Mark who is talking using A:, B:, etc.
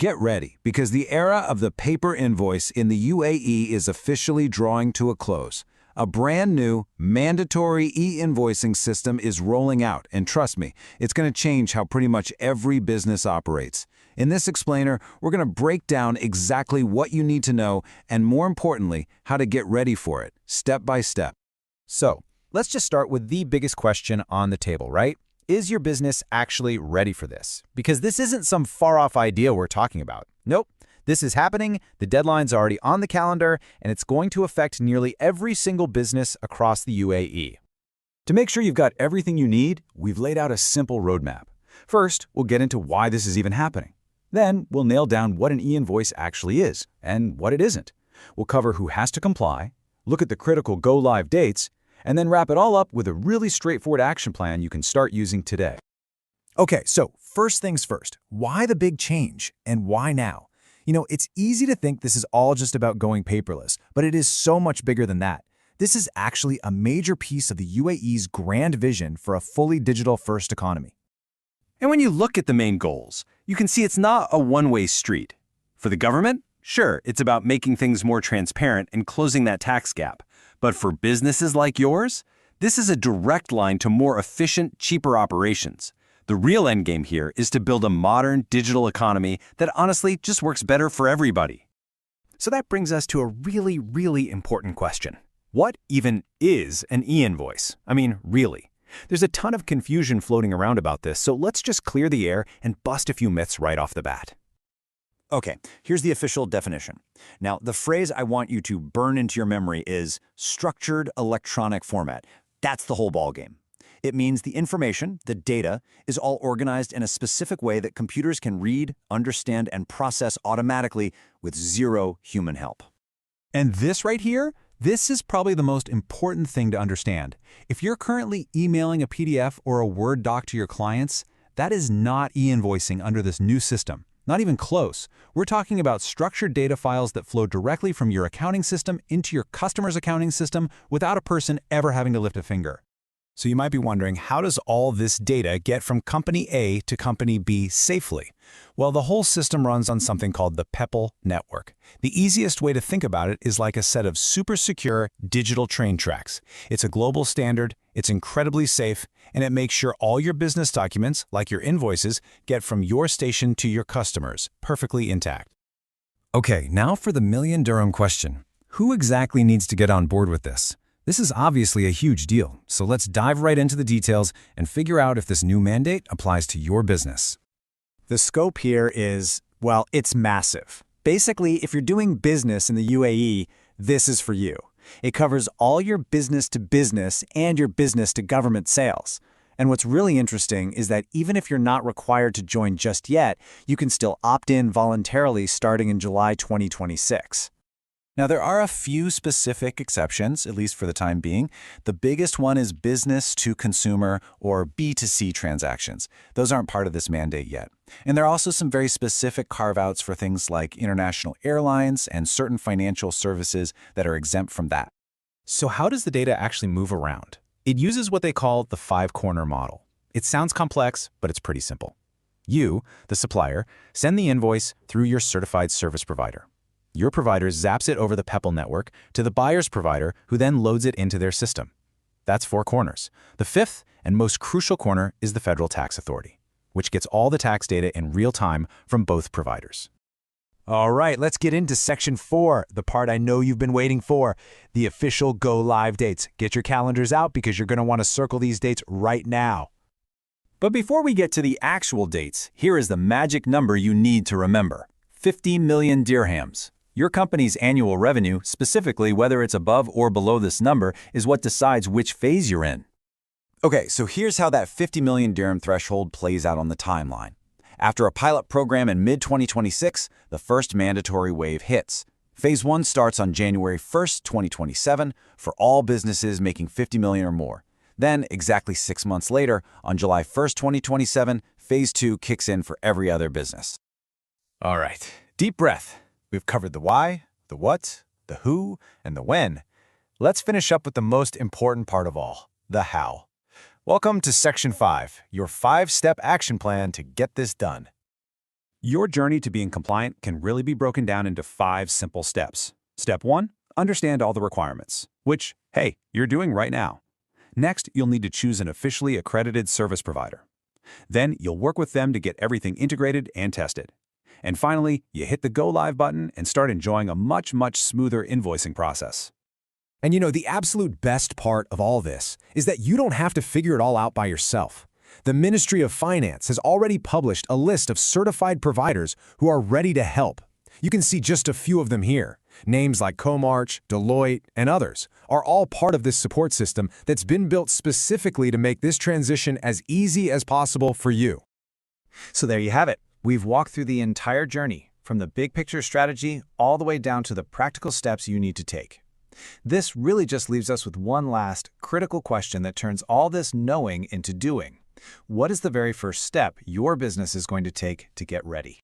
A: Get ready, because the era of the paper invoice in the UAE is officially drawing to a close. A brand new, mandatory e-invoicing system is rolling out, and trust me, it's going to change how pretty much every business operates. In this explainer, we're going to break down exactly what you need to know, and more importantly, how to get ready for it, step by step.
B: So, let's just start with the biggest question on the table, right? Is your business actually ready for this? Because this isn't some far-off idea we're talking about. Nope, this is happening, the deadline's already on the calendar, and it's going to affect nearly every single business across the UAE.
A: To make sure you've got everything you need, we've laid out a simple roadmap. First, we'll get into why this is even happening. Then, we'll nail down what an e-invoice actually is and what it isn't. We'll cover who has to comply, look at the critical go-live dates, and then wrap it all up with a really straightforward action plan you can start using today.
B: Okay, so first things first, why the big change and why now? You know, it's easy to think this is all just about going paperless, but it is so much bigger than that. This is actually a major piece of the UAE's grand vision for a fully digital-first economy.
C: And when you look at the main goals, you can see it's not a one-way street. For the government, sure, it's about making things more transparent and closing that tax gap. But for businesses like yours, this is a direct line to more efficient, cheaper operations. The real endgame here is to build a modern digital economy that honestly just works better for everybody.
B: So that brings us to a really, really important question. What even is an e-invoice? I mean, really? There's a ton of confusion floating around about this, so let's just clear the air and bust a few myths right off the bat.
D: Okay, here's the official definition. Now, the phrase I want you to burn into your memory is structured electronic format. That's the whole ballgame. It means the information, the data, is all organized in a specific way that computers can read, understand, and process automatically with zero human help.
A: And this right here, this is probably the most important thing to understand. If you're currently emailing a PDF or a Word doc to your clients, that is not e-invoicing under this new system. Not even close. We're talking about structured data files that flow directly from your accounting system into your customer's accounting system without a person ever having to lift a finger.
B: So you might be wondering, how does all this data get from company A to company B safely? Well, the whole system runs on something called the PEPL network. The easiest way to think about it is like a set of super secure digital train tracks. It's a global standard, it's incredibly safe, and it makes sure all your business documents, like your invoices, get from your station to your customers, perfectly intact. Okay, now for the million dirham question. Who exactly needs to get on board with this? This is obviously a huge deal, so let's dive right into the details and figure out if this new mandate applies to your business.
D: The scope here is, well, it's massive. Basically, if you're doing business in the UAE, this is for you. It covers all your business-to-business and your business-to-government sales. And what's really interesting is that even if you're not required to join just yet, you can still opt in voluntarily starting in July 2026. Now, there are a few specific exceptions, at least for the time being. The biggest one is business-to-consumer or B2C transactions. Those aren't part of this mandate yet. And there are also some very specific carve-outs for things like international airlines and certain financial services that are exempt from that.
B: So how does the data actually move around? It uses what they call the five-corner model. It sounds complex, but it's pretty simple. You, the supplier, send the invoice through your certified service provider. Your provider zaps it over the PEPL network to the buyer's provider, who then loads it into their system. That's four corners. The fifth and most crucial corner is the Federal Tax Authority, which gets all the tax data in real time from both providers.
A: All right, let's get into Section 4, the part I know you've been waiting for, the official go-live dates. Get your calendars out because you're going to want to circle these dates right now.
D: But before we get to the actual dates, here is the magic number you need to remember: 50 million dirhams. Your company's annual revenue, specifically whether it's above or below this number, is what decides which phase you're in. Okay, so here's how that 50 million dirham threshold plays out on the timeline. After a pilot program in mid-2026, the first mandatory wave hits. Phase 1 starts on January 1st, 2027 for all businesses making 50 million or more. Then, exactly 6 months later, on July 1st, 2027, Phase 2 kicks in for every other business.
B: All right, deep breath. We've covered the why, the what, the who, and the when. Let's finish up with the most important part of all, the how. Welcome to Section 5, your 5-step action plan to get this done. Your journey to being compliant can really be broken down into 5 simple steps. Step 1, understand all the requirements, which, hey, you're doing right now. Next, you'll need to choose an officially accredited service provider. Then you'll work with them to get everything integrated and tested. And finally, you hit the Go Live button and start enjoying a much smoother invoicing process.
E: And the absolute best part of all this is that you don't have to figure it all out by yourself. The Ministry of Finance has already published a list of certified providers who are ready to help. You can see just a few of them here. Names like Comarch, Deloitte, and others are all part of this support system that's been built specifically to make this transition as easy as possible for you.
D: So there you have it. We've walked through the entire journey, from the big picture strategy all the way down to the practical steps you need to take. This really just leaves us with one last critical question that turns all this knowing into doing. What is the very first step your business is going to take to get ready?